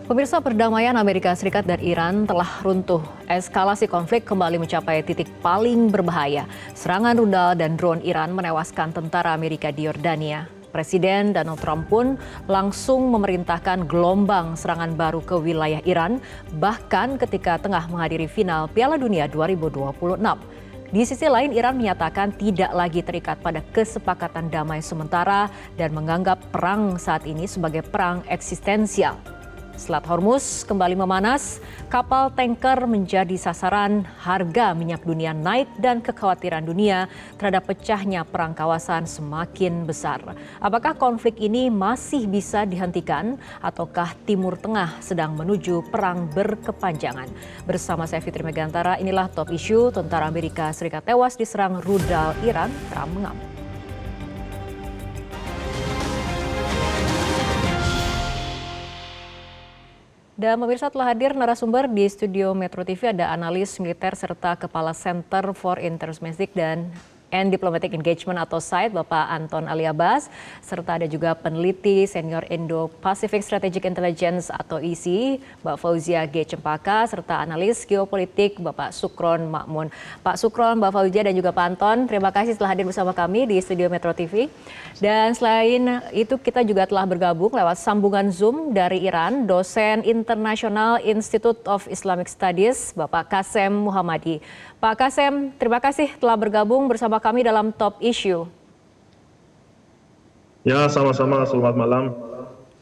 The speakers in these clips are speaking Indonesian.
Pemirsa, perdamaian Amerika Serikat dan Iran telah runtuh. Eskalasi konflik kembali mencapai titik paling berbahaya. Serangan rudal dan drone Iran menewaskan tentara Amerika di Yordania. Presiden Donald Trump pun langsung memerintahkan gelombang serangan baru ke wilayah Iran, bahkan ketika tengah menghadiri final Piala Dunia 2026. Di sisi lain, Iran menyatakan tidak lagi terikat pada kesepakatan damai sementara dan menganggap perang saat ini sebagai perang eksistensial. Selat Hormuz kembali memanas, kapal tanker menjadi sasaran, harga minyak dunia naik dan kekhawatiran dunia terhadap pecahnya perang kawasan semakin besar. Apakah konflik ini masih bisa dihentikan ataukah Timur Tengah sedang menuju perang berkepanjangan? Bersama saya Fitri Megantara, inilah top issue. Tentara Amerika Serikat tewas diserang rudal Iran, Trump mengamuk. Dan pemirsa, telah hadir narasumber di studio Metro TV, ada analis militer serta Kepala Center for Intersmestic and Diplomatic Engagement atau SIDE, Bapak Anton Ali Abbas, serta ada juga peneliti senior Indo-Pacific Strategic Intelligence atau ISI, Mbak Fauzia G. Cempaka, serta analis geopolitik Bapak Sukron Makmun. Pak Sukron, Mbak Fauzia dan juga Pak Anton, terima kasih telah hadir bersama kami di studio Metro TV. Dan selain itu kita juga telah bergabung lewat sambungan Zoom dari Iran, dosen International Institute of Islamic Studies, Bapak Kasem Muhammadi. Pak Kasem, terima kasih telah bergabung bersama kami dalam Top Issue. Ya, sama-sama. Selamat malam.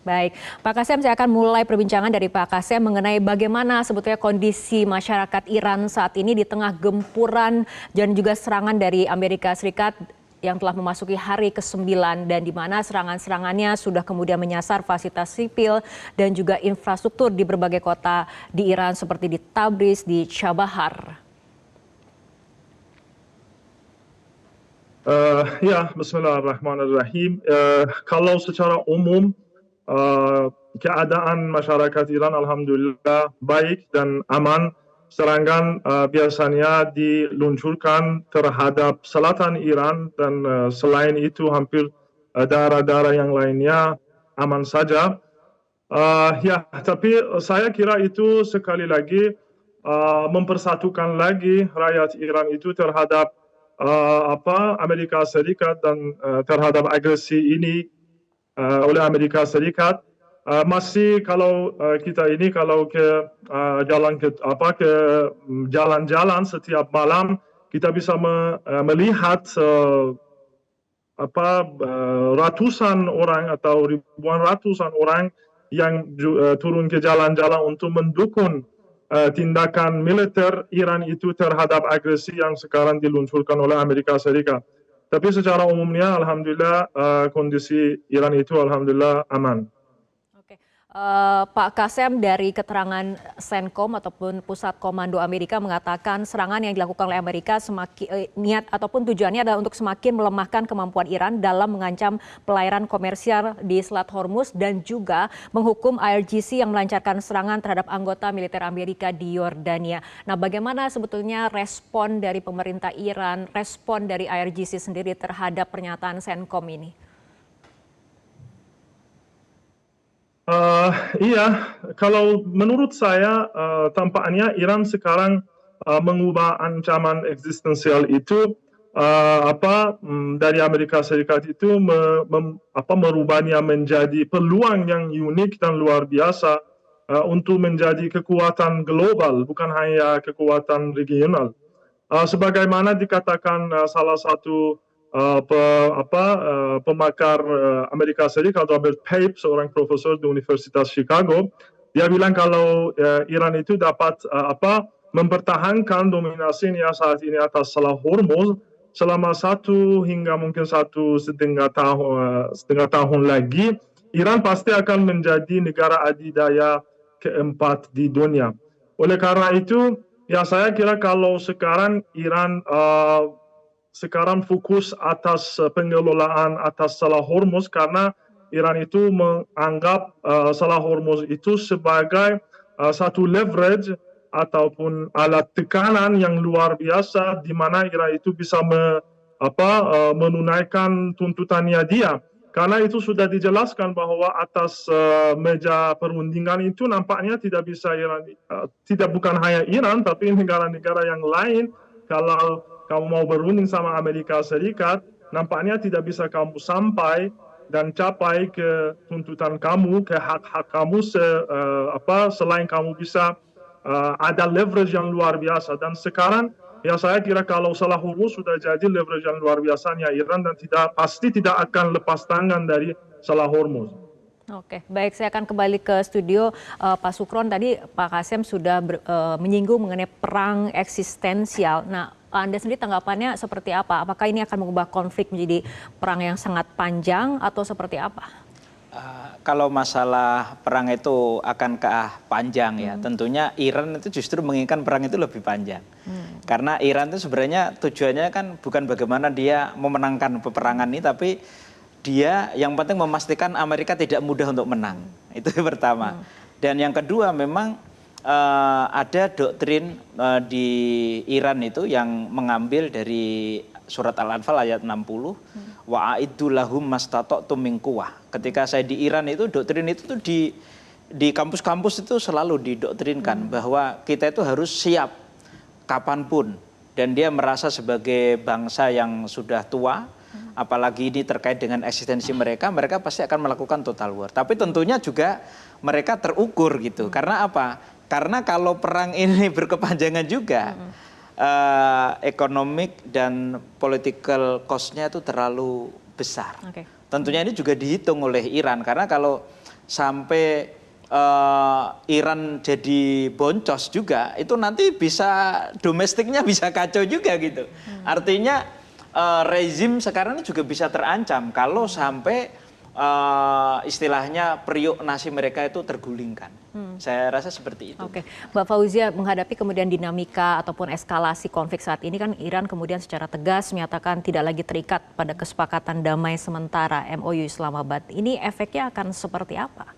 Baik, Pak Kasem, saya akan mulai perbincangan dari Pak Kasem mengenai bagaimana sebetulnya kondisi masyarakat Iran saat ini di tengah gempuran dan juga serangan dari Amerika Serikat yang telah memasuki hari ke-9 dan di mana serangan-serangannya sudah kemudian menyasar fasilitas sipil dan juga infrastruktur di berbagai kota di Iran seperti di Tabriz, di Chabahar. Ya, Bismillahirrahmanirrahim. Kalau secara umum keadaan masyarakat Iran alhamdulillah baik dan aman. Serangan biasanya diluncurkan terhadap selatan Iran dan selain itu hampir daerah-daerah yang lainnya aman saja. Ya, tapi saya kira itu sekali lagi mempersatukan lagi rakyat Iran itu terhadap Amerika Serikat dan terhadap agresi ini oleh Amerika Serikat. Masih kalau kita ini kalau ke jalan-jalan setiap malam kita bisa melihat ratusan orang atau ratusan orang yang turun ke jalan-jalan untuk mendukung tindakan militer Iran itu terhadap agresi yang sekarang diluncurkan oleh Amerika Serikat. Tapi secara umumnya alhamdulillah kondisi Iran itu alhamdulillah aman. Oke. Pak Kasem, dari keterangan CENTCOM ataupun Pusat Komando Amerika mengatakan serangan yang dilakukan oleh Amerika niat ataupun tujuannya adalah untuk semakin melemahkan kemampuan Iran dalam mengancam pelayaran komersial di Selat Hormuz dan juga menghukum IRGC yang melancarkan serangan terhadap anggota militer Amerika di Yordania. Nah, bagaimana sebetulnya respon dari pemerintah Iran, respon dari IRGC sendiri terhadap pernyataan CENTCOM ini? Iya, kalau menurut saya tampaknya Iran sekarang mengubah ancaman eksistensial itu dari Amerika Serikat itu merubahnya menjadi peluang yang unik dan luar biasa untuk menjadi kekuatan global, bukan hanya kekuatan regional. Sebagaimana dikatakan salah satu pemakar Amerika Serikat, Robert Pape, seorang profesor di Universitas Chicago, dia bilang kalau Iran itu dapat mempertahankan dominasinya saat ini atas Selat Hormuz selama 1 hingga mungkin 1,5 tahun lagi, Iran pasti akan menjadi negara adidaya keempat di dunia. Oleh karena itu, ya saya kira kalau sekarang Iran sekarang fokus atas pengelolaan atas Selat Hormuz karena Iran itu menganggap Selat Hormuz itu sebagai satu leverage ataupun alat tekanan yang luar biasa di mana Iran itu bisa menunaikan tuntutannya dia. Karena itu sudah dijelaskan bahwa atas meja perundingan itu nampaknya tidak bisa Iran, tidak bukan hanya Iran, tapi negara-negara yang lain. Kalau kamu mau berunding sama Amerika Serikat, nampaknya tidak bisa kamu sampai dan capai ke tuntutan kamu, ke hak-hak kamu, selain kamu bisa ada leverage yang luar biasa. Dan sekarang ya saya kira kalau salah Hormuz sudah jadi leverage yang luar biasanya Iran dan pasti tidak akan lepas tangan dari salah Hormuz. Oke, baik, saya akan kembali ke studio. Pak Sukron, tadi Pak Kasem sudah menyinggung mengenai perang eksistensial. Nah, Anda sendiri tanggapannya seperti apa? Apakah ini akan mengubah konflik menjadi perang yang sangat panjang atau seperti apa? Kalau masalah perang itu akankah panjang ya, tentunya Iran itu justru menginginkan perang itu lebih panjang. Karena Iran itu sebenarnya tujuannya kan bukan bagaimana dia memenangkan peperangan ini, tapi dia yang penting memastikan Amerika tidak mudah untuk menang. Itu yang pertama. Dan yang kedua memang ada doktrin di Iran itu yang mengambil dari surat Al-Anfal ayat 60, wa'aidu lahum mastata'tum min quwwah. Ketika saya di Iran itu doktrin itu tuh di kampus-kampus itu selalu didoktrinkan bahwa kita itu harus siap kapanpun. Dan dia merasa sebagai bangsa yang sudah tua, apalagi ini terkait dengan eksistensi mereka, mereka pasti akan melakukan total war. Tapi tentunya juga mereka terukur gitu. Karena apa? Karena kalau perang ini berkepanjangan juga, economic dan political cost-nya itu terlalu besar. Tentunya ini juga dihitung oleh Iran, karena kalau sampai Iran jadi boncos juga, itu nanti bisa domestiknya bisa kacau juga gitu. Artinya rezim sekarang ini juga bisa terancam kalau sampai istilahnya periuk nasi mereka itu tergulingkan. Saya rasa seperti itu. Oke, Mbak Fauzia, menghadapi kemudian dinamika ataupun eskalasi konflik saat ini kan Iran kemudian secara tegas menyatakan tidak lagi terikat pada kesepakatan damai sementara MOU Islamabad. Ini efeknya akan seperti apa?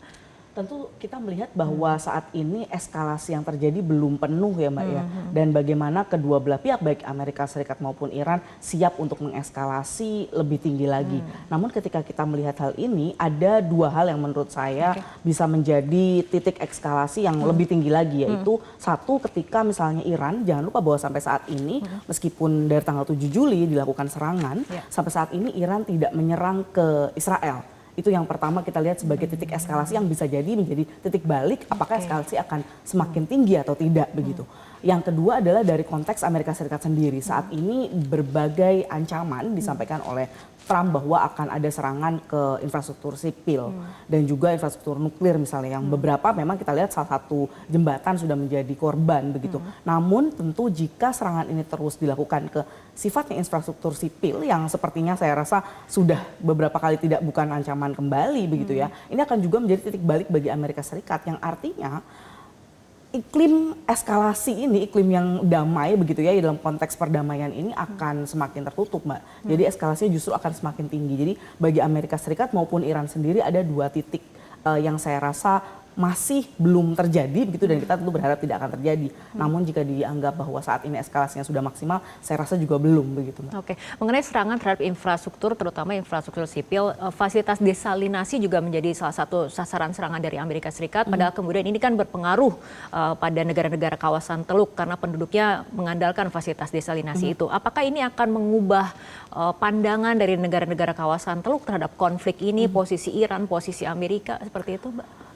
Tentu kita melihat bahwa saat ini eskalasi yang terjadi belum penuh ya Mbak ya. Dan bagaimana kedua belah pihak baik Amerika Serikat maupun Iran siap untuk mengeskalasi lebih tinggi lagi. Namun ketika kita melihat hal ini ada dua hal yang menurut saya bisa menjadi titik eskalasi yang lebih tinggi lagi, yaitu satu, ketika misalnya Iran, jangan lupa bahwa sampai saat ini meskipun dari tanggal 7 Juli dilakukan serangan, sampai saat ini Iran tidak menyerang ke Israel. Itu yang pertama kita lihat sebagai titik eskalasi yang bisa jadi menjadi titik balik apakah eskalasi akan semakin tinggi atau tidak begitu. Yang kedua adalah dari konteks Amerika Serikat sendiri. Saat ini berbagai ancaman disampaikan oleh Trump bahwa akan ada serangan ke infrastruktur sipil dan juga infrastruktur nuklir misalnya, yang beberapa memang kita lihat salah satu jembatan sudah menjadi korban begitu. Namun tentu jika serangan ini terus dilakukan ke sifatnya infrastruktur sipil yang sepertinya saya rasa sudah beberapa kali tidak bukan ancaman kembali begitu ya, ini akan juga menjadi titik balik bagi Amerika Serikat, yang artinya iklim eskalasi ini, iklim yang damai begitu ya, dalam konteks perdamaian ini akan semakin tertutup Mbak. Jadi eskalasinya justru akan semakin tinggi. Jadi bagi Amerika Serikat maupun Iran sendiri ada dua titik yang saya rasa masih belum terjadi begitu, dan kita tentu berharap tidak akan terjadi. Namun jika dianggap bahwa saat ini eskalasinya sudah maksimal, saya rasa juga belum begitu Mbak. Oke, mengenai serangan terhadap infrastruktur, terutama infrastruktur sipil, fasilitas desalinasi juga menjadi salah satu sasaran serangan dari Amerika Serikat. Padahal kemudian ini kan berpengaruh pada negara-negara kawasan Teluk karena penduduknya mengandalkan fasilitas desalinasi itu. Apakah ini akan mengubah pandangan dari negara-negara kawasan Teluk terhadap konflik ini, posisi Iran, posisi Amerika, seperti itu Mbak?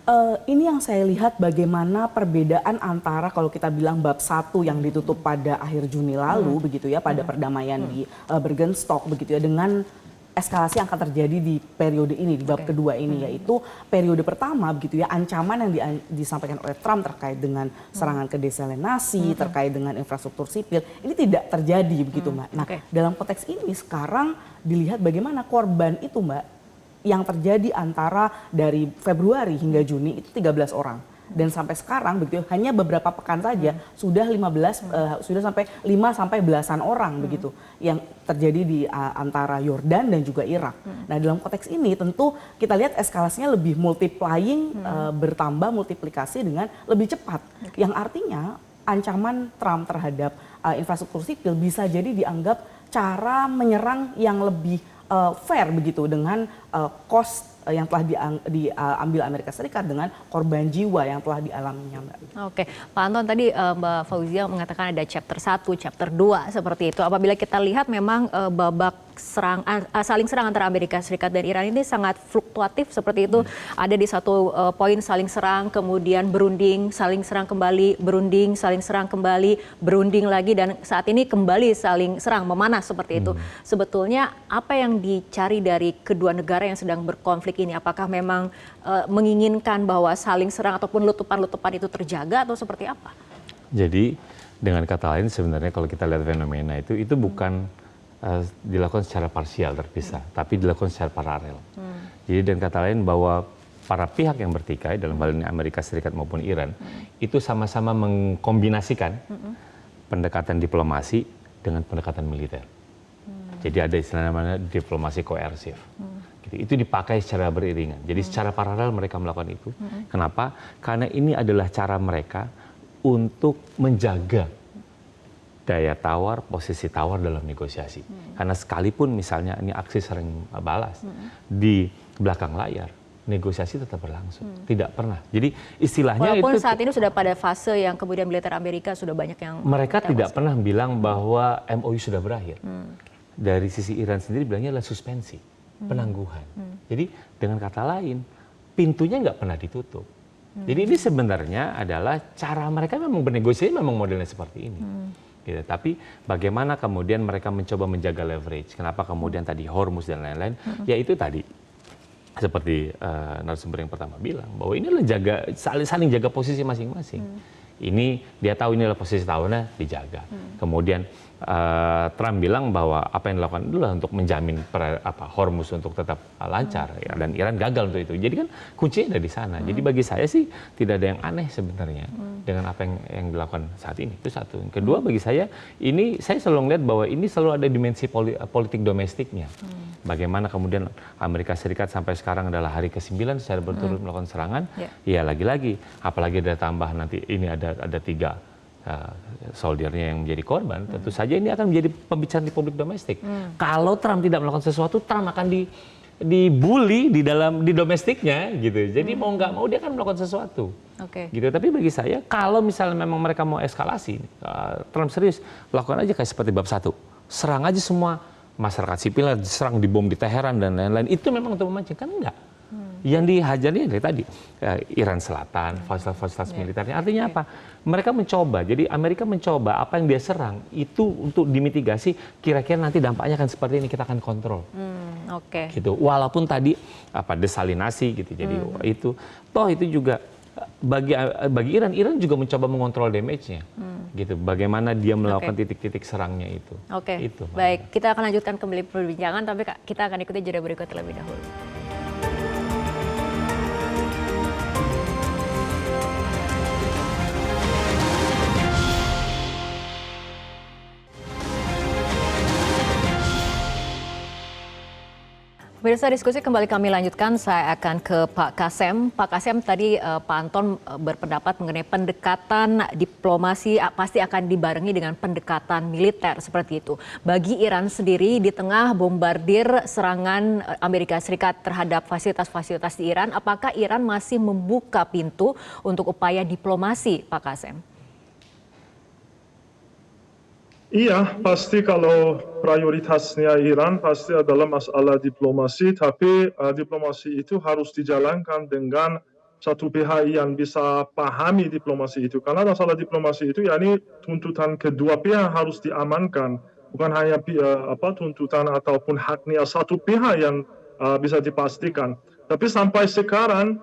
Ini yang saya lihat bagaimana perbedaan antara kalau kita bilang bab 1 yang ditutup pada akhir Juni lalu begitu ya, pada perdamaian di Bergenstock begitu ya, dengan eskalasi yang akan terjadi di periode ini, di bab kedua ini, yaitu periode pertama begitu ya, ancaman yang disampaikan oleh Trump terkait dengan serangan ke desalinasi, terkait dengan infrastruktur sipil, ini tidak terjadi begitu Mbak. Nah, dalam konteks ini sekarang dilihat bagaimana korban itu Mbak, yang terjadi antara dari Februari hingga Juni itu 13 orang. Dan sampai sekarang begitu hanya beberapa pekan saja sudah sudah sampai 5 sampai belasan orang begitu yang terjadi di antara Yordan dan juga Irak. Nah, dalam konteks ini tentu kita lihat eskalasinya lebih multiplying, bertambah multiplikasi dengan lebih cepat. Yang artinya ancaman Trump terhadap infrastruktur sipil bisa jadi dianggap cara menyerang yang lebih fair begitu dengan cost yang telah diambil Amerika Serikat dengan korban jiwa yang telah dialaminya, Mbak. Oke, Pak Anton tadi Mbak Fauzia mengatakan ada chapter 1, chapter 2 seperti itu. Apabila kita lihat memang babak saling serang antara Amerika Serikat dan Iran ini sangat fluktuatif seperti itu. Ada di satu poin saling serang, kemudian berunding, saling serang kembali, berunding, saling serang kembali, berunding lagi, dan saat ini kembali saling serang, memanas seperti itu. Sebetulnya apa yang dicari dari kedua negara yang sedang berkonflik ini? Apakah memang menginginkan bahwa saling serang ataupun letupan-letupan itu terjaga atau seperti apa? Jadi dengan kata lain sebenarnya kalau kita lihat fenomena itu bukan dilakukan secara parsial terpisah, tapi dilakukan secara paralel. Jadi dengan kata lain bahwa para pihak yang bertikai dalam hal ini Amerika Serikat maupun Iran itu sama-sama mengkombinasikan pendekatan diplomasi dengan pendekatan militer. Jadi ada istilah namanya diplomasi koersif. Itu dipakai secara beriringan. Jadi secara paralel mereka melakukan itu. Kenapa? Karena ini adalah cara mereka untuk menjaga daya tawar, posisi tawar dalam negosiasi. Karena sekalipun misalnya ini aksi sering balas di belakang layar, negosiasi tetap berlangsung. Tidak pernah. Jadi istilahnya walaupun itu saat ini sudah pada fase yang kemudian militer Amerika sudah banyak yang mereka tidak pernah bilang bahwa MOU sudah berakhir. Dari sisi Iran sendiri bilangnya adalah suspensi, penangguhan. Jadi dengan kata lain, pintunya nggak pernah ditutup. Jadi ini sebenarnya adalah cara mereka memang bernegosiasi memang modelnya seperti ini. Gitu. Tapi bagaimana kemudian mereka mencoba menjaga leverage? Kenapa kemudian tadi Hormuz dan lain-lain? Ya itu tadi seperti narasumber yang pertama bilang bahwa ini adalah saling jaga posisi masing-masing. Ini dia tahu ini adalah posisi tahunya dijaga. Kemudian Trump bilang bahwa apa yang dilakukan adalah untuk menjamin Hormuz untuk tetap lancar ya, dan Iran gagal untuk itu. Jadi kan kuncinya ada di sana. Jadi bagi saya sih tidak ada yang aneh sebenarnya dengan apa yang dilakukan saat ini. Itu satu. Yang kedua bagi saya ini saya selalu melihat bahwa ini selalu ada dimensi politik domestiknya. Bagaimana kemudian Amerika Serikat sampai sekarang adalah hari ke-9 secara berturut melakukan serangan. Ya lagi-lagi apalagi ada tambah nanti ini ada 3 soldiernya yang menjadi korban, tentu saja ini akan menjadi pembicaraan di publik domestik. Kalau Trump tidak melakukan sesuatu, Trump akan dibully di domestiknya, gitu. Jadi mau nggak mau dia akan melakukan sesuatu, gitu. Tapi bagi saya, kalau misalnya memang mereka mau eskalasi, Trump serius, lakukan aja kayak seperti bab 1, serang aja semua masyarakat sipil, serang dibom di Teheran dan lain-lain. Itu memang untuk memancing, kan enggak? Yang dihajarnya dari tadi Iran Selatan, fasilitas militernya. Artinya apa? Mereka mencoba. Jadi Amerika mencoba apa yang dia serang itu untuk dimitigasi. Kira-kira nanti dampaknya akan seperti ini, kita akan kontrol. Gitu. Walaupun tadi desalinasi gitu. Jadi itu toh itu juga bagi Iran juga mencoba mengontrol damage-nya. Gitu. Bagaimana dia melakukan titik-titik serangnya itu. Itu, baik, kita akan lanjutkan kembali perbincangan, tapi kita akan ikuti jeda berikut terlebih dahulu. Pemirsa, diskusi kembali kami lanjutkan. Saya akan ke Pak Kasem. Pak Kasem, tadi Pak Anton berpendapat mengenai pendekatan diplomasi pasti akan dibarengi dengan pendekatan militer seperti itu. Bagi Iran sendiri di tengah bombardir serangan Amerika Serikat terhadap fasilitas-fasilitas di Iran, apakah Iran masih membuka pintu untuk upaya diplomasi, Pak Kasem? Iya, pasti kalau prioritasnya Iran pasti adalah masalah diplomasi, tapi diplomasi itu harus dijalankan dengan satu pihak yang bisa pahami diplomasi itu. Karena masalah diplomasi itu yakni tuntutan kedua pihak harus diamankan, bukan hanya tuntutan ataupun haknya satu pihak yang bisa dipastikan. Tapi sampai sekarang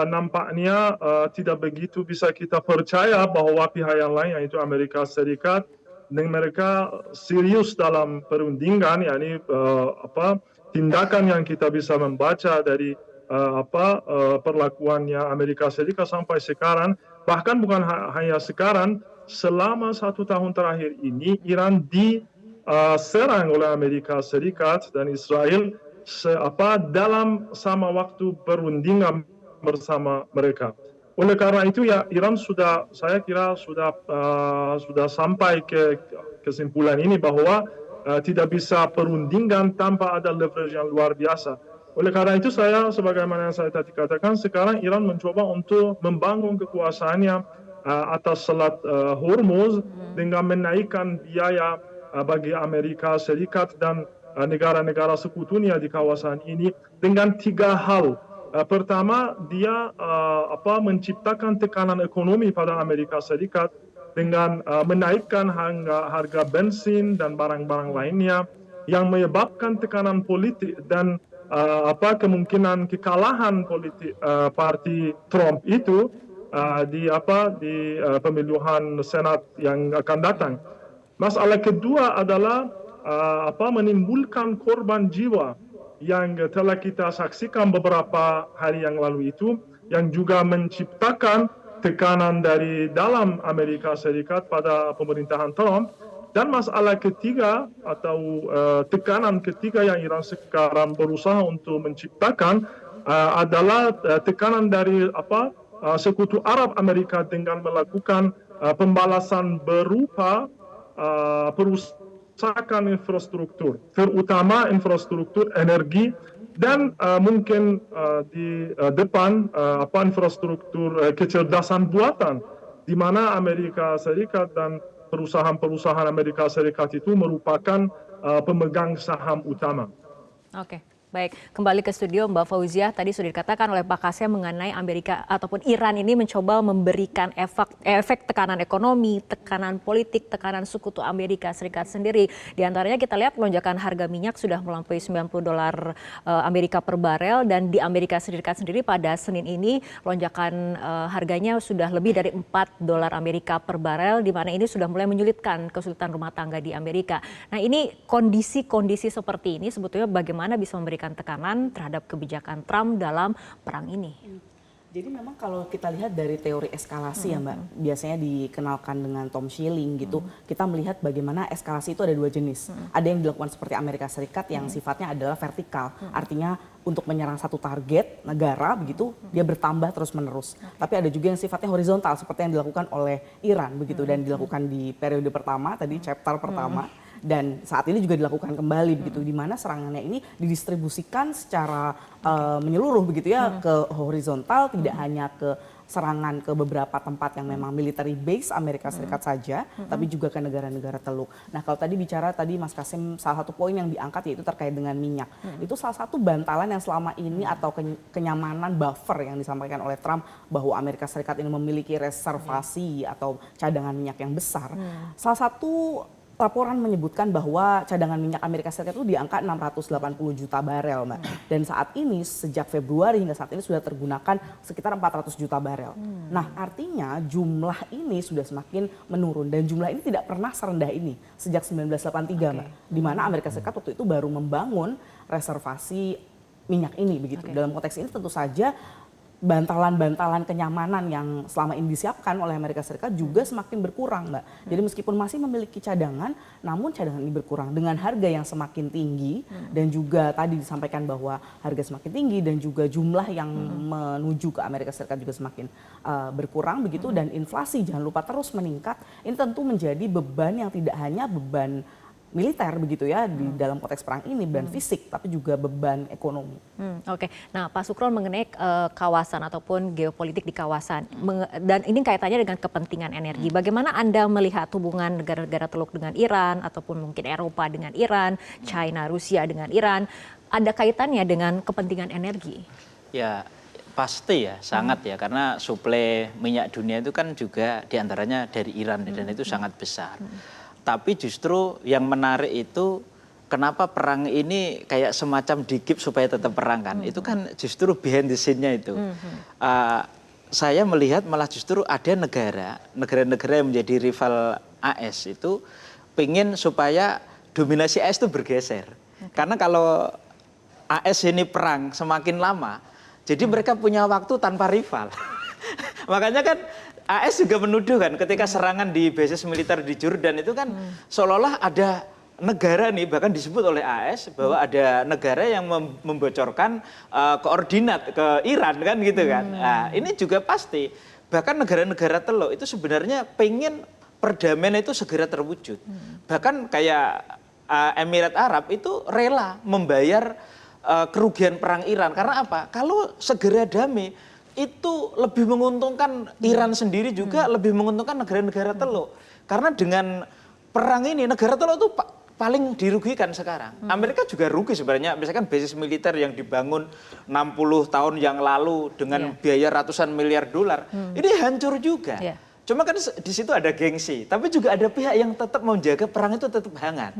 nampaknya tidak begitu bisa kita percaya bahwa pihak yang lain, yaitu Amerika Serikat, dan mereka serius dalam perundingan, yakni tindakan yang kita bisa membaca dari perlakuannya Amerika Serikat sampai sekarang, bahkan bukan hanya sekarang, selama 1 tahun terakhir ini Iran diserang oleh Amerika Serikat dan Israel dalam sama waktu perundingan bersama mereka. Oleh karena itu ya Iran saya kira sudah sampai ke kesimpulan ini bahwa tidak bisa perundingan tanpa ada leverage yang luar biasa. Oleh karena itu saya, sebagaimana yang saya tadi katakan, sekarang Iran mencoba untuk membangun kekuasaannya atas Selat Hormuz dengan menaikkan biaya bagi Amerika Serikat dan negara-negara sekutunya di kawasan ini dengan 3 hal. Pertama, dia menciptakan tekanan ekonomi pada Amerika Serikat dengan menaikkan harga bensin dan barang-barang lainnya yang menyebabkan tekanan politik dan kemungkinan kekalahan politik parti Trump itu di pemilihan Senat yang akan datang. Masalah kedua adalah menimbulkan korban jiwa yang telah kita saksikan beberapa hari yang lalu itu, yang juga menciptakan tekanan dari dalam Amerika Serikat pada pemerintahan Trump. Dan masalah ketiga atau tekanan ketiga yang Iran sekarang berusaha untuk menciptakan adalah tekanan dari Sekutu Arab Amerika dengan melakukan pembalasan berupa perusakan infrastruktur, terutama infrastruktur energi dan mungkin di depan infrastruktur kecerdasan buatan, di mana Amerika Serikat dan perusahaan-perusahaan Amerika Serikat itu merupakan pemegang saham utama. Oke. Baik, kembali ke studio Mbak Fauziah. Tadi sudah dikatakan oleh Pak Kasem mengenai Amerika ataupun Iran ini mencoba memberikan efek tekanan ekonomi, tekanan politik, tekanan sekutu Amerika Serikat sendiri. Di antaranya kita lihat lonjakan harga minyak sudah melampaui $90 Amerika per barel, dan di Amerika Serikat sendiri pada Senin ini lonjakan harganya sudah lebih dari $4 Amerika per barel, di mana ini sudah mulai menyulitkan kesulitan rumah tangga di Amerika. Nah, ini kondisi-kondisi seperti ini sebetulnya bagaimana bisa memberikan tekanan terhadap kebijakan Trump dalam perang ini? Jadi memang kalau kita lihat dari teori eskalasi ya Mbak, biasanya dikenalkan dengan Tom Schilling gitu, kita melihat bagaimana eskalasi itu ada 2 jenis. Ada yang dilakukan seperti Amerika Serikat yang sifatnya adalah vertikal, artinya untuk menyerang satu target negara begitu, dia bertambah terus-menerus. Tapi ada juga yang sifatnya horizontal seperti yang dilakukan oleh Iran begitu, dan dilakukan di periode pertama, tadi chapter pertama. Dan saat ini juga dilakukan kembali begitu, di mana serangannya ini didistribusikan secara menyeluruh begitu ya, ke horizontal, tidak hanya ke serangan ke beberapa tempat yang memang military base Amerika Serikat saja, tapi juga ke negara-negara teluk. Nah, kalau tadi bicara tadi Mas Kasem, salah satu poin yang diangkat yaitu terkait dengan minyak. Itu salah satu bantalan yang selama ini atau kenyamanan buffer yang disampaikan oleh Trump bahwa Amerika Serikat ini memiliki reservasi atau cadangan minyak yang besar. Salah satu laporan menyebutkan bahwa cadangan minyak Amerika Serikat itu di angka 680 juta barel, Mbak. Dan saat ini sejak Februari hingga saat ini sudah tergunakan sekitar 400 juta barel. Nah, artinya jumlah ini sudah semakin menurun, dan jumlah ini tidak pernah serendah ini sejak 1983, Mbak. Di mana Amerika Serikat waktu itu baru membangun reservasi minyak ini begitu. Dalam konteks ini tentu saja bantalan-bantalan kenyamanan yang selama ini disiapkan oleh Amerika Serikat juga semakin berkurang, Mbak. Jadi meskipun masih memiliki cadangan, namun cadangan ini berkurang dengan harga yang semakin tinggi, dan juga tadi disampaikan bahwa harga semakin tinggi dan juga jumlah yang menuju ke Amerika Serikat juga semakin berkurang begitu, dan inflasi jangan lupa terus meningkat. Ini tentu menjadi beban yang tidak hanya beban militer begitu ya di dalam konteks perang ini, beban fisik tapi juga beban ekonomi. Oke. Nah, Pak Sukron, mengenai kawasan ataupun geopolitik di kawasan, dan ini kaitannya dengan kepentingan energi. Bagaimana Anda melihat hubungan negara-negara teluk dengan Iran ataupun mungkin Eropa dengan Iran, China, Rusia dengan Iran, ada kaitannya dengan kepentingan energi? Ya, pasti ya, sangat ya, karena suplai minyak dunia itu kan juga diantaranya dari Iran, dan itu sangat besar. Tapi justru yang menarik itu kenapa perang ini kayak semacam dikip supaya tetap perang kan. Itu kan justru behind the scene-nya itu. Saya melihat malah justru ada negara-negara yang menjadi rival AS itu pengen supaya dominasi AS itu bergeser. Karena kalau AS ini perang semakin lama, jadi mereka punya waktu tanpa rival. Makanya kan AS juga menuduh kan ketika serangan di basis militer di Jordan itu kan seolah-olah ada negara nih, bahkan disebut oleh AS bahwa ada negara yang membocorkan koordinat ke Iran kan gitu kan. Nah, ini juga pasti bahkan negara-negara teluk itu sebenarnya pengen perdamaian itu segera terwujud. Bahkan kayak Emirat Arab itu rela membayar kerugian perang Iran. Karena apa? Kalau segera damai, itu lebih menguntungkan Iran sendiri juga, lebih menguntungkan negara-negara Teluk. Karena dengan perang ini, negara Teluk itu paling dirugikan sekarang. Amerika juga rugi sebenarnya. Misalkan basis militer yang dibangun 60 tahun yang lalu dengan biaya ratusan miliar dolar, ini hancur juga. Cuma kan di situ ada gengsi, tapi juga ada pihak yang tetap menjaga perang itu tetap hangat.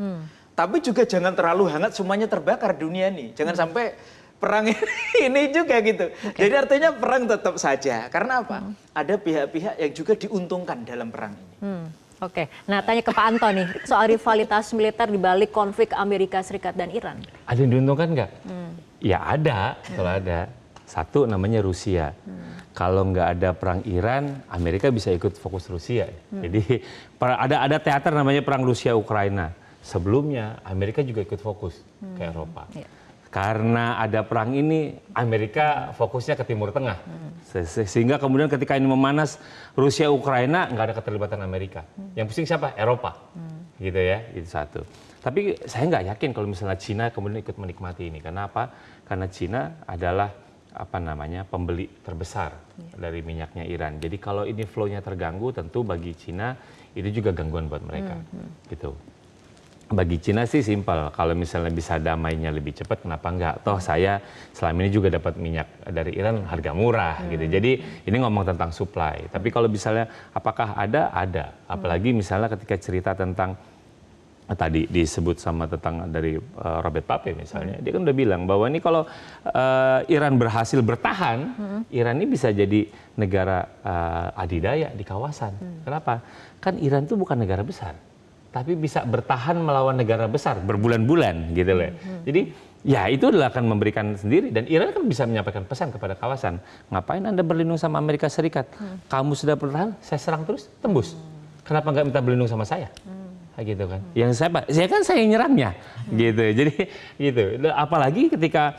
Tapi juga jangan terlalu hangat semuanya terbakar dunia ini. Jangan sampai perang ini juga gitu. Jadi artinya perang tetap saja. Karena apa? Ada pihak-pihak yang juga diuntungkan dalam perang ini. Oke, nah tanya ke Pak Anto nih, soal rivalitas militer di balik konflik Amerika Serikat dan Iran. Ada yang diuntungkan nggak? Ya ada, kalau ada. Satu namanya Rusia. Kalau nggak ada perang Iran, Amerika bisa ikut fokus Rusia. Jadi ada teater namanya perang Rusia-Ukraina. Sebelumnya Amerika juga ikut fokus ke Eropa. Karena ada perang ini, Amerika fokusnya ke Timur Tengah. Sehingga kemudian ketika ini memanas Rusia-Ukraina, nggak ada keterlibatan Amerika. Yang pusing siapa? Eropa. Gitu ya, itu satu. Tapi saya nggak yakin kalau misalnya Cina kemudian ikut menikmati ini. Karena apa? Karena Cina adalah pembeli terbesar dari minyaknya Iran. Jadi kalau ini flow-nya terganggu, tentu bagi Cina itu juga gangguan buat mereka. Gitu. Bagi Cina sih simpel, kalau misalnya bisa damainya lebih cepat, kenapa enggak? Toh saya selama ini juga dapat minyak dari Iran harga murah gitu. Jadi ini ngomong tentang supply. Tapi kalau misalnya apakah ada? Ada. Apalagi misalnya ketika cerita tentang tadi disebut sama tentang dari Robert Pape misalnya, dia kan udah bilang bahwa ini kalau Iran berhasil bertahan, Iran ini bisa jadi negara adidaya di kawasan. Kenapa? Kan Iran itu bukan negara besar, tapi bisa bertahan melawan negara besar berbulan-bulan gitu loh. Jadi ya itu adalah akan memberikan sendiri, dan Iran kan bisa menyampaikan pesan kepada kawasan. Ngapain Anda berlindung sama Amerika Serikat? Kamu sudah bertahan, saya serang terus, tembus. Kenapa nggak minta berlindung sama saya? Gitu kan. Yang saya yang nyerangnya gitu. Jadi gitu. Apalagi ketika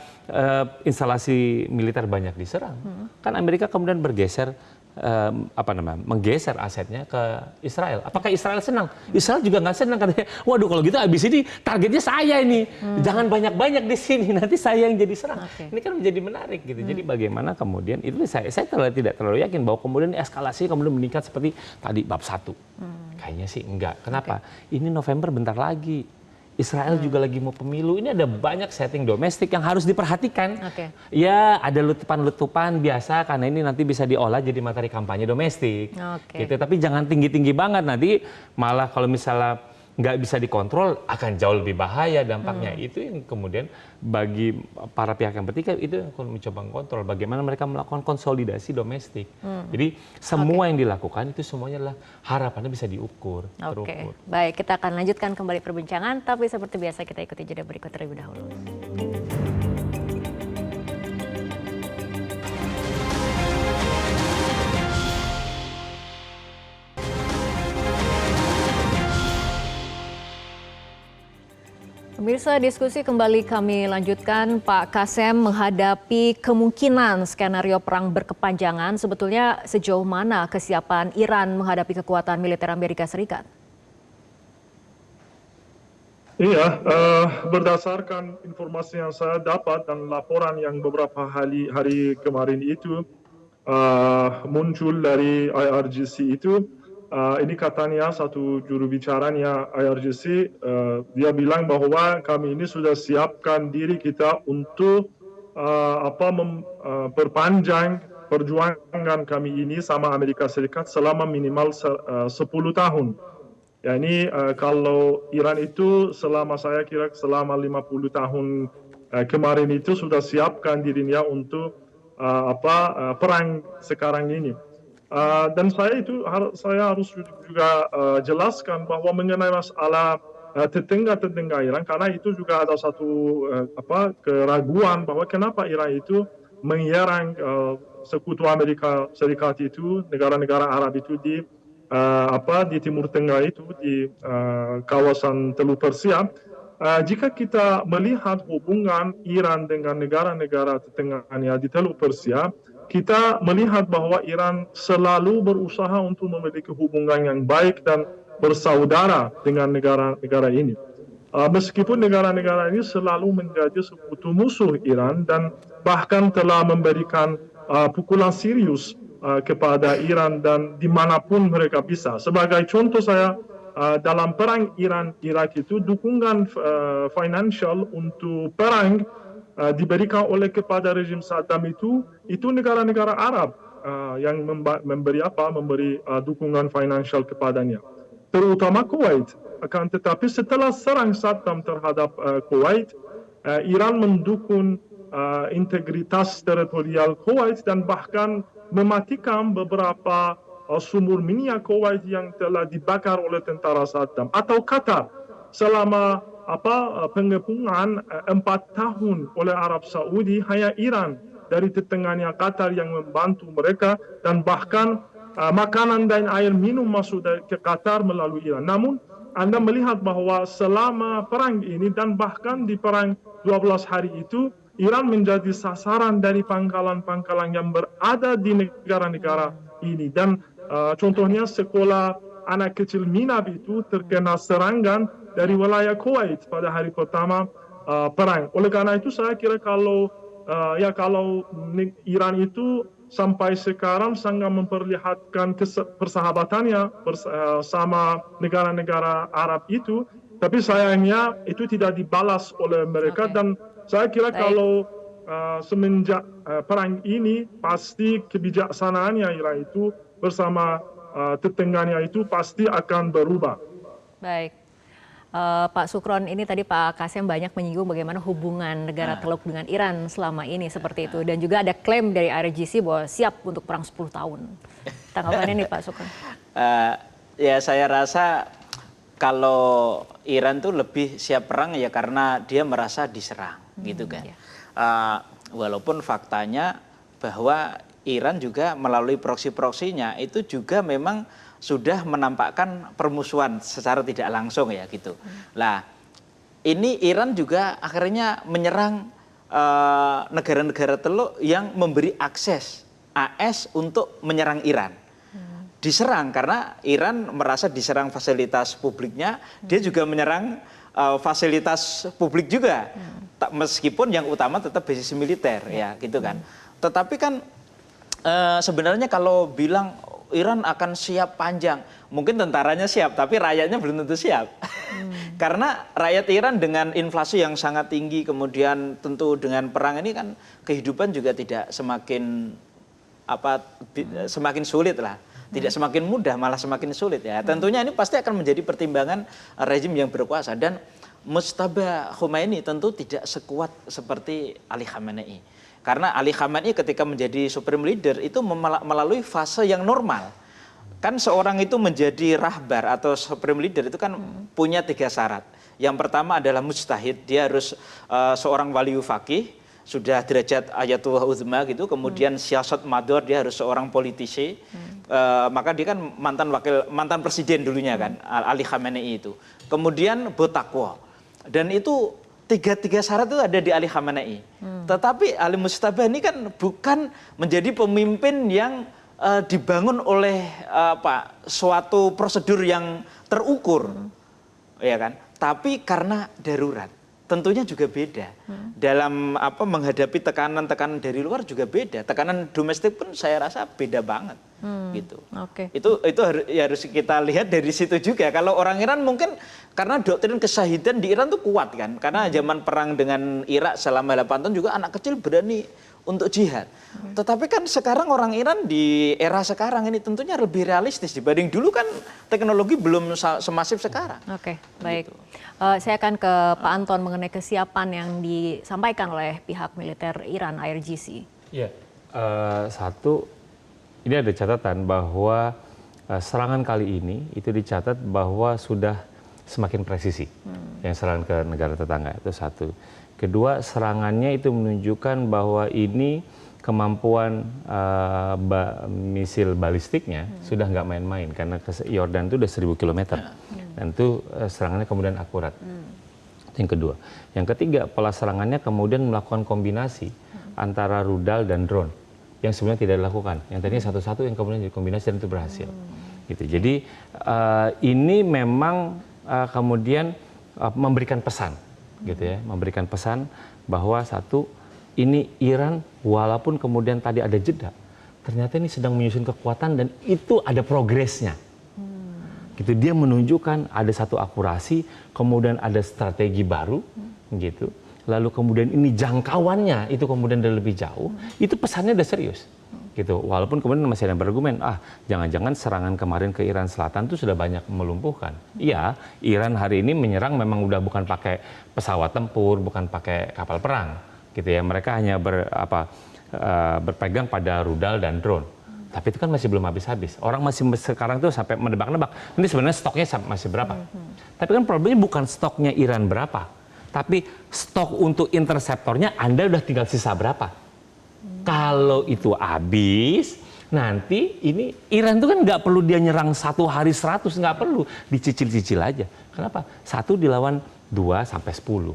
instalasi militer banyak diserang. Kan Amerika kemudian bergeser menggeser asetnya ke Israel. Apakah Israel senang? Israel juga nggak senang, katanya. Waduh, kalau gitu abis ini targetnya saya ini. Jangan banyak-banyak di sini, nanti saya yang jadi serang. Ini kan menjadi menarik gitu. Jadi bagaimana kemudian itu saya tidak terlalu yakin bahwa kemudian eskalasi kemudian meningkat seperti tadi bab 1. Kayaknya sih enggak. Kenapa? Ini November bentar lagi. Israel juga lagi mau pemilu, ini ada banyak setting domestik yang harus diperhatikan. Ya ada letupan-letupan biasa karena ini nanti bisa diolah jadi materi kampanye domestik. Gitu. Tapi jangan tinggi-tinggi banget, nanti malah kalau misalnya nggak bisa dikontrol akan jauh lebih bahaya dampaknya. Itu yang kemudian bagi para pihak yang bertikai itu yang mencoba mengontrol bagaimana mereka melakukan konsolidasi domestik. Jadi semua yang dilakukan itu semuanya adalah harapannya bisa diukur, terukur. Baik, kita akan lanjutkan kembali perbincangan, tapi seperti biasa kita ikuti jeda berikut terlebih dahulu. Pemirsa, diskusi kembali kami lanjutkan. Pak Kasem, menghadapi kemungkinan skenario perang berkepanjangan, sebetulnya sejauh mana kesiapan Iran menghadapi kekuatan militer Amerika Serikat? Iya, berdasarkan informasi yang saya dapat dan laporan yang beberapa hari kemarin itu muncul dari IRGC itu, ini katanya satu juru bicaranya IRGC, dia bilang bahwa kami ini sudah siapkan diri kita untuk perpanjang perjuangan kami ini sama Amerika Serikat selama minimal 10 tahun. Ya ini kalau Iran itu selama 50 tahun kemarin itu sudah siapkan dirinya untuk perang sekarang ini. Dan saya harus juga jelaskan bahwa mengenai masalah tetangga Iran, karena itu juga ada satu keraguan bahwa kenapa Iran itu menyerang sekutu Amerika Serikat itu, negara-negara Arab itu di Timur Tengah itu, di kawasan Teluk Persia. Jika kita melihat hubungan Iran dengan negara-negara tetangganya di Teluk Persia, kita melihat bahwa Iran selalu berusaha untuk memiliki hubungan yang baik dan bersaudara dengan negara-negara ini. meskipun negara-negara ini selalu menjadi sekutu musuh Iran dan bahkan telah memberikan pukulan serius kepada Iran dan dimanapun mereka bisa. Sebagai contoh saya, dalam perang Iran-Irak itu dukungan financial untuk perang diberikan oleh kepada rezim Saddam itu negara-negara Arab yang memberi dukungan financial kepadanya, terutama Kuwait. Akan tetapi setelah serang Saddam terhadap Kuwait, Iran mendukung integritas teritorial Kuwait dan bahkan mematikan beberapa sumur minyak Kuwait yang telah dibakar oleh tentara Saddam. Atau Qatar, selama pengepungan 4 tahun oleh Arab Saudi, hanya Iran dari tetangganya Qatar yang membantu mereka, dan bahkan makanan dan air minum masuk ke Qatar melalui Iran. Namun Anda melihat bahwa selama perang ini dan bahkan di perang 12 hari itu, Iran menjadi sasaran dari pangkalan-pangkalan yang berada di negara-negara ini. Dan contohnya sekolah anak kecil Minab itu terkena serangan dari wilayah Kuwait pada hari pertama perang. Oleh karena itu saya kira kalau Iran itu sampai sekarang sangat memperlihatkan persahabatannya bersama negara-negara Arab itu, tapi sayangnya itu tidak dibalas oleh mereka. Dan saya kira kalau semenjak perang ini pasti kebijaksanaannya Iran itu bersama tetangganya itu pasti akan berubah. Baik. Pak Sukron, ini tadi Pak Kasem banyak menyinggung bagaimana hubungan negara Teluk dengan Iran selama ini seperti itu. Dan juga ada klaim dari IRGC bahwa siap untuk perang 10 tahun. Tanggapannya nih Pak Sukron. Ya saya rasa kalau Iran tuh lebih siap perang ya karena dia merasa diserang gitu kan. Walaupun faktanya bahwa Iran juga melalui proksi-proksinya itu juga memang sudah menampakkan permusuhan secara tidak langsung ya gitu. Lah ini Iran juga akhirnya menyerang negara-negara Teluk yang memberi akses AS untuk menyerang Iran. Diserang karena Iran merasa diserang fasilitas publiknya, dia juga menyerang fasilitas publik juga. Meskipun yang utama tetap basis militer ya gitu kan. Tetapi kan sebenarnya kalau bilang Iran akan siap panjang, mungkin tentaranya siap, tapi rakyatnya belum tentu siap. Karena rakyat Iran dengan inflasi yang sangat tinggi, kemudian tentu dengan perang ini kan kehidupan juga tidak semakin semakin sulit lah. Tidak semakin mudah, malah semakin sulit ya. Tentunya ini pasti akan menjadi pertimbangan rezim yang berkuasa. Dan Mujtaba Khomeini tentu tidak sekuat seperti Ali Khamenei. Karena Ali Khamenei ketika menjadi supreme leader itu melalui fase yang normal. Kan seorang itu menjadi rahbar atau supreme leader itu kan punya 3 syarat. Yang pertama adalah mujtahid, dia harus seorang waliyu faqih, sudah derajat ayatullah uzma gitu. Kemudian siyasat mador, dia harus seorang politisi. Maka dia kan mantan presiden dulunya kan, Ali Khamenei itu. Kemudian bertakwa. Dan itu tiga syarat itu ada di Ali Khamenei. Tetapi Ali Mujtaba ini kan bukan menjadi pemimpin yang dibangun oleh suatu prosedur yang terukur, ya kan? Tapi karena darurat, tentunya juga beda. Dalam menghadapi tekanan-tekanan dari luar juga beda. Tekanan domestik pun saya rasa beda banget, gitu. Itu harus kita lihat dari situ juga. Kalau orang Iran mungkin karena doktrin kesyahidan di Iran tuh kuat kan. Karena zaman perang dengan Irak selama 8 tahun juga anak kecil berani untuk jihad. Tetapi kan sekarang orang Iran di era sekarang ini tentunya lebih realistis dibanding dulu kan teknologi belum semasif sekarang. Baik. Gitu. Saya akan ke Pak Anton mengenai kesiapan yang disampaikan oleh pihak militer Iran, IRGC. Ya, satu, ini ada catatan bahwa serangan kali ini itu dicatat bahwa sudah semakin presisi yang serangan ke negara tetangga, itu satu. Kedua, serangannya itu menunjukkan bahwa ini kemampuan misil balistiknya sudah nggak main-main karena Yordan itu udah 1000 km dan itu serangannya kemudian akurat. Itu yang kedua. Yang ketiga, pola serangannya kemudian melakukan kombinasi antara rudal dan drone yang sebenarnya tidak dilakukan. Yang tadinya satu-satu yang kemudian dikombinasi dan itu berhasil. Gitu. Jadi ini memang kemudian memberikan pesan, gitu ya, memberikan pesan bahwa satu, ini Iran walaupun kemudian tadi ada jeda, ternyata ini sedang menyusun kekuatan dan itu ada progresnya. Gitu, dia menunjukkan ada satu akurasi, kemudian ada strategi baru, gitu. Lalu kemudian ini jangkauannya itu kemudian udah lebih jauh, itu pesannya udah serius. Gitu. Walaupun kemudian masih ada yang berargumen, jangan-jangan serangan kemarin ke Iran Selatan itu sudah banyak melumpuhkan. Iya, Iran hari ini menyerang memang udah bukan pakai pesawat tempur, bukan pakai kapal perang, gitu ya. Mereka hanya berpegang pada rudal dan drone. Tapi itu kan masih belum habis-habis. Orang masih sekarang tuh sampai menebak-nebak, ini sebenarnya stoknya masih berapa. Tapi kan problemnya bukan stoknya Iran berapa, tapi stok untuk interseptornya Anda udah tinggal sisa berapa. Kalau itu habis, nanti ini Iran tuh kan nggak perlu dia nyerang 1 hari 100, nggak perlu, dicicil-cicil aja. Kenapa? 1 dilawan 2 sampai 10.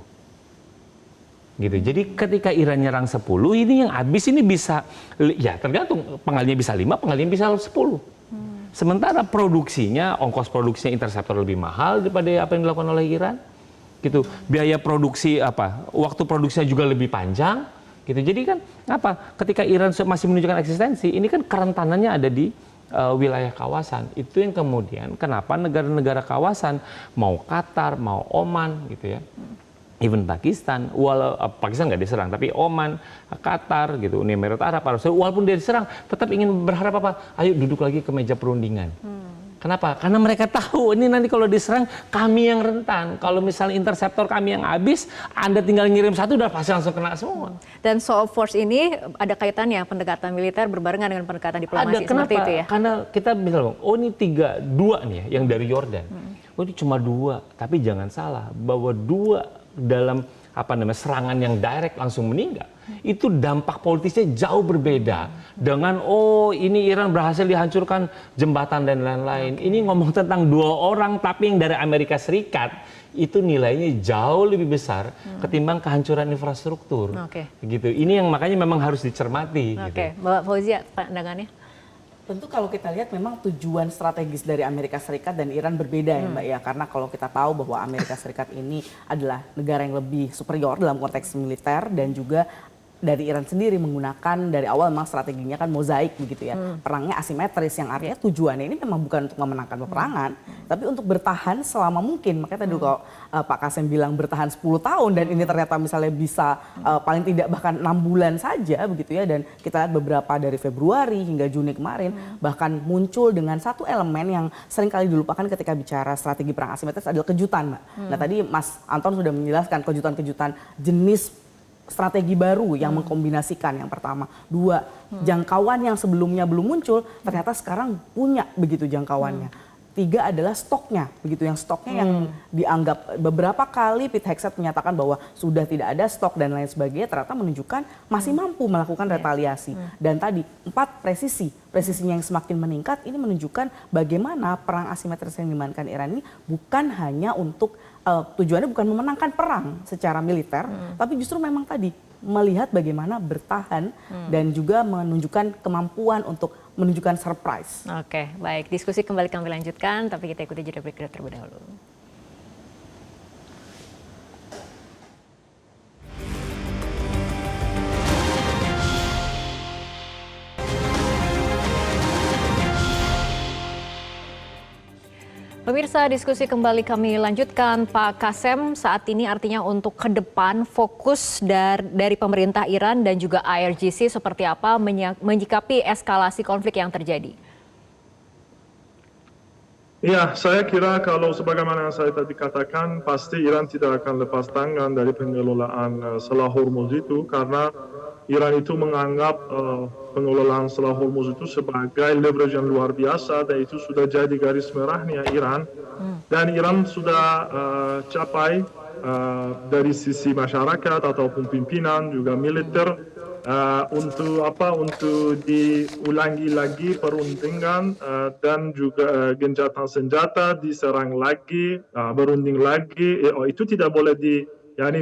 Gitu. Jadi ketika Iran nyerang 10, ini yang habis ini bisa, ya tergantung, pengalinya bisa 5, pengalinya bisa 10. Sementara produksinya, ongkos produksinya interseptor lebih mahal daripada apa yang dilakukan oleh Iran. Gitu. Biaya produksi waktu produksinya juga lebih panjang. Gitu. Jadi kan ketika Iran masih menunjukkan eksistensi, ini kan kerentanannya ada di wilayah kawasan. Itu yang kemudian kenapa negara-negara kawasan, mau Qatar, mau Oman, gitu ya. Even Pakistan, Pakistan nggak diserang, tapi Oman, Qatar, gitu, Uni Emirat Arab, walaupun dia diserang, tetap ingin berharap ayo duduk lagi ke meja perundingan. Kenapa? Karena mereka tahu ini nanti kalau diserang kami yang rentan. Kalau misalnya interseptor kami yang habis, Anda tinggal ngirim 1 udah pasti langsung kena semua. Dan show of force ini ada kaitannya pendekatan militer berbarengan dengan pendekatan diplomasi seperti itu ya? Karena kita bilang, ini 2 nih ya, yang dari Yordan. Ini cuma 2, tapi jangan salah bahwa 2 dalam serangan yang direct langsung meninggal, itu dampak politisnya jauh berbeda dengan ini Iran berhasil dihancurkan jembatan dan lain-lain. Ini ngomong tentang 2 orang tapi yang dari Amerika Serikat itu nilainya jauh lebih besar ketimbang kehancuran infrastruktur. Gitu. Ini yang makanya memang harus dicermati. Gitu. Mbak Fauzia, pandangannya? Tentu kalau kita lihat memang tujuan strategis dari Amerika Serikat dan Iran berbeda ya Mbak ya. Karena kalau kita tahu bahwa Amerika Serikat ini adalah negara yang lebih superior dalam konteks militer dan juga dari Iran sendiri menggunakan dari awal memang strateginya kan mozaik begitu ya. Perangnya asimetris yang artinya tujuannya ini memang bukan untuk memenangkan peperangan, tapi untuk bertahan selama mungkin. Makanya tadi kalau Pak Kasem bilang bertahan 10 tahun dan ini ternyata misalnya bisa paling tidak bahkan 6 bulan saja begitu ya. Dan kita lihat beberapa dari Februari hingga Juni kemarin bahkan muncul dengan satu elemen yang sering kali dilupakan ketika bicara strategi perang asimetris adalah kejutan Mbak. Nah tadi Mas Anton sudah menjelaskan kejutan-kejutan jenis strategi baru yang mengkombinasikan yang pertama. 2, jangkauan yang sebelumnya belum muncul ternyata sekarang punya begitu jangkauannya. 3 adalah stoknya, begitu yang stoknya yang dianggap beberapa kali Pete Hegseth menyatakan bahwa sudah tidak ada stok dan lain sebagainya, ternyata menunjukkan masih mampu melakukan retaliasi. Dan tadi 4 presisinya yang semakin meningkat ini menunjukkan bagaimana perang asimetris yang dimainkan Iran ini bukan hanya untuk tujuannya bukan memenangkan perang secara militer, tapi justru memang tadi melihat bagaimana bertahan dan juga menunjukkan kemampuan untuk menunjukkan surprise. Oke, baik. Diskusi kembali kami lanjutkan, tapi kita ikuti jeda break terlebih dahulu. Pemirsa, diskusi kembali kami lanjutkan. Pak Kasem, saat ini artinya untuk ke depan fokus dari pemerintah Iran dan juga IRGC seperti apa menyikapi eskalasi konflik yang terjadi? Ya, saya kira kalau sebagaimana yang saya tadi katakan, pasti Iran tidak akan lepas tangan dari pengelolaan Selat Hormuz itu, karena Iran itu menganggap pengelolaan Selat Hormuz itu sebagai leverage yang luar biasa, dan itu sudah jadi garis merahnya Iran. Dan Iran sudah capai dari sisi masyarakat ataupun pimpinan juga militer untuk diulangi lagi perundingan dan juga gencatan senjata diserang lagi, berunding lagi. Itu tidak boleh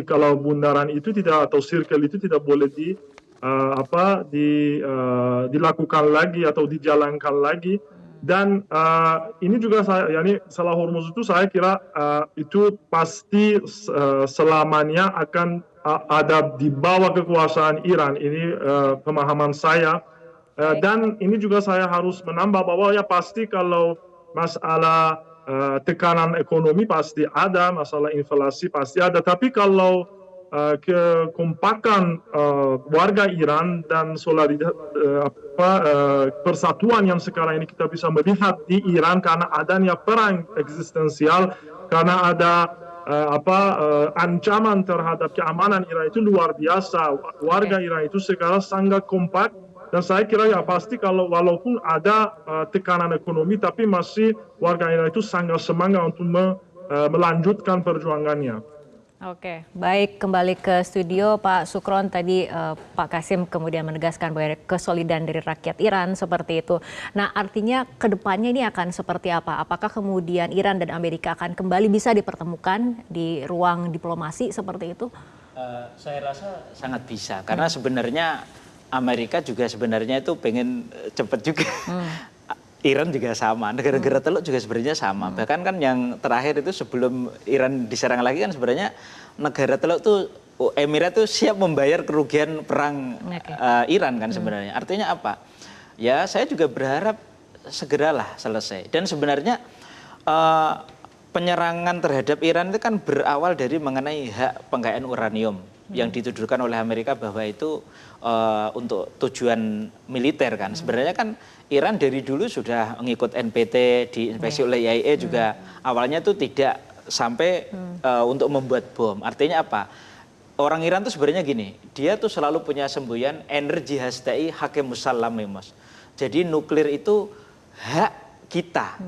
kalau bundaran itu tidak atau circle itu tidak boleh dilakukan lagi atau dijalankan lagi. Dan ini juga Selat Hormuz itu saya kira itu pasti selamanya akan ada di bawah kekuasaan Iran. Ini pemahaman saya. Dan ini juga saya harus menambah bahwa ya pasti kalau masalah tekanan ekonomi pasti ada, masalah inflasi pasti ada. Tapi kalau kekompakan warga Iran dan persatuan yang sekarang ini kita bisa melihat di Iran karena adanya perang eksistensial, karena ada ancaman terhadap keamanan Iran itu luar biasa. Warga Iran itu sekarang sangat kompak, dan saya kira ya pasti kalau walaupun ada tekanan ekonomi, tapi masih warga Iran itu sangat semangat untuk melanjutkan perjuangannya. Oke, baik, kembali ke studio Pak Sukron. Tadi Pak Kasim kemudian menegaskan bahwa kesolidan dari rakyat Iran seperti itu. Nah, artinya kedepannya ini akan seperti apa? Apakah kemudian Iran dan Amerika akan kembali bisa dipertemukan di ruang diplomasi seperti itu? Saya rasa sangat bisa, karena sebenarnya Amerika juga sebenarnya itu pengen cepat juga. Iran juga sama, negara-negara Teluk juga sebenarnya sama. Bahkan kan yang terakhir itu sebelum Iran diserang lagi kan sebenarnya negara Teluk tuh Emirat tuh siap membayar kerugian perang Iran kan sebenarnya. Artinya apa? Ya saya juga berharap segeralah selesai. Dan sebenarnya penyerangan terhadap Iran itu kan berawal dari mengenai hak pengkayaan uranium yang dituduhkan oleh Amerika bahwa itu untuk tujuan militer kan. Sebenarnya kan Iran dari dulu sudah mengikut NPT, diinspeksi oleh IAEA juga awalnya itu tidak sampai untuk membuat bom. Artinya apa? Orang Iran tuh sebenarnya gini, dia tuh selalu punya semboyan energi hastai hakim musallam Mas. Jadi nuklir itu hak kita,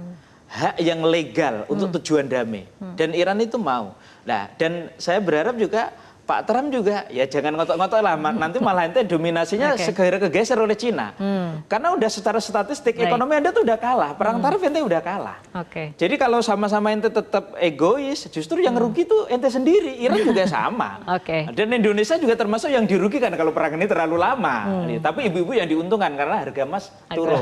hak yang legal untuk tujuan damai. Dan Iran itu mau. Nah, dan saya berharap juga Pak Trump juga ya jangan ngotot-ngotot lah, nanti malah ente dominasinya segera kegeser oleh Cina. Karena udah secara statistik ekonomi Anda tuh udah kalah, perang tarif ente udah kalah. Jadi kalau sama-sama ente tetap egois, justru yang rugi tuh ente sendiri, Iran juga sama. Dan Indonesia juga termasuk yang dirugikan kalau perang ini terlalu lama. Tapi ibu-ibu yang diuntungkan karena harga emas turun.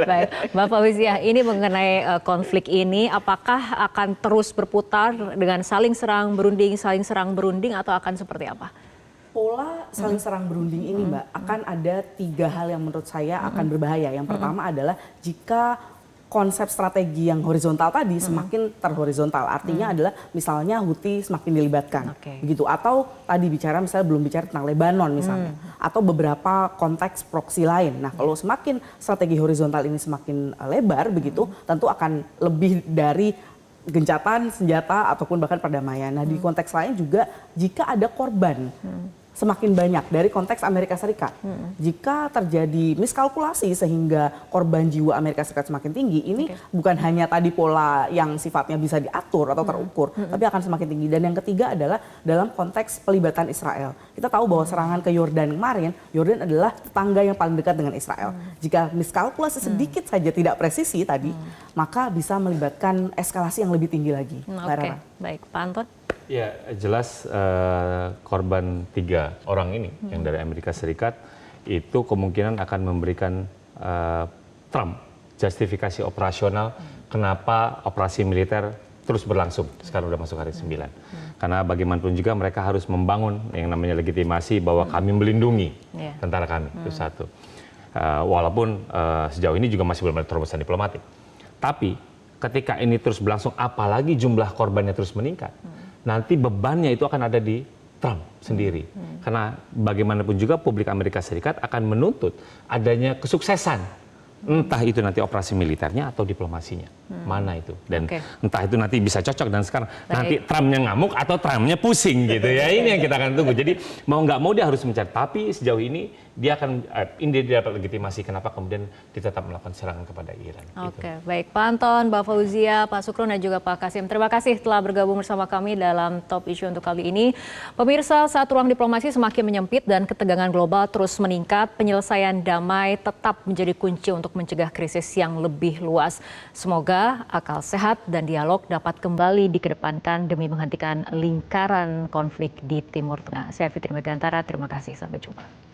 Baik, Mbak Fauziah, ini mengenai konflik ini apakah akan terus berputar dengan saling serang berunding atau akan seperti apa? Pola saling serang berunding ini Mbak, akan ada 3 hal yang menurut saya akan berbahaya. Yang pertama adalah jika konsep strategi yang horizontal tadi semakin terhorizontal. Artinya adalah misalnya Houthi semakin dilibatkan. Begitu. Atau tadi bicara misalnya belum bicara tentang Lebanon misalnya. Atau beberapa konteks proksi lain. Nah kalau semakin strategi horizontal ini semakin lebar begitu, tentu akan lebih dari gencatan senjata ataupun bahkan perdamaian. Nah di konteks lain juga jika ada korban semakin banyak dari konteks Amerika Serikat. Jika terjadi miskalkulasi sehingga korban jiwa Amerika Serikat semakin tinggi, ini bukan hanya tadi pola yang sifatnya bisa diatur atau terukur, tapi akan semakin tinggi. Dan yang ketiga adalah dalam konteks pelibatan Israel. Kita tahu bahwa serangan ke Yordan kemarin, Yordan adalah tetangga yang paling dekat dengan Israel. Jika miskalkulasi sedikit saja tidak presisi tadi, maka bisa melibatkan eskalasi yang lebih tinggi lagi. Baik, Pak Anton. Ya, jelas korban 3 orang ini yang dari Amerika Serikat itu kemungkinan akan memberikan Trump justifikasi operasional kenapa operasi militer terus berlangsung. Sekarang udah masuk hari 9. Karena bagaimanapun juga mereka harus membangun yang namanya legitimasi bahwa kami melindungi tentara kami. Itu satu. Walaupun sejauh ini juga masih belum ada terobosan diplomatik. Tapi ketika ini terus berlangsung, apalagi jumlah korbannya terus meningkat, nanti bebannya itu akan ada di Trump sendiri. Karena bagaimanapun juga publik Amerika Serikat akan menuntut adanya kesuksesan. Entah itu nanti operasi militernya atau diplomasinya. Mana itu. Dan entah itu nanti bisa cocok dan sekarang nanti Trumpnya ngamuk atau Trumpnya pusing gitu ya. Ini yang kita akan tunggu. Jadi mau nggak mau dia harus mencari. Tapi sejauh ini dia akan ini dia dapat legitimasi kenapa kemudian dia tetap melakukan serangan kepada Iran. Baik, Pak Anton, Mbak Fauziah, Pak Sukron dan juga Pak Kasim. Terima kasih telah bergabung bersama kami dalam Top Issue untuk kali ini. Pemirsa, saat ruang diplomasi semakin menyempit dan ketegangan global terus meningkat, penyelesaian damai tetap menjadi kunci untuk mencegah krisis yang lebih luas. Semoga akal sehat dan dialog dapat kembali dikedepankan demi menghentikan lingkaran konflik di Timur Tengah. Saya Fitri Megantara, terima kasih. Sampai jumpa.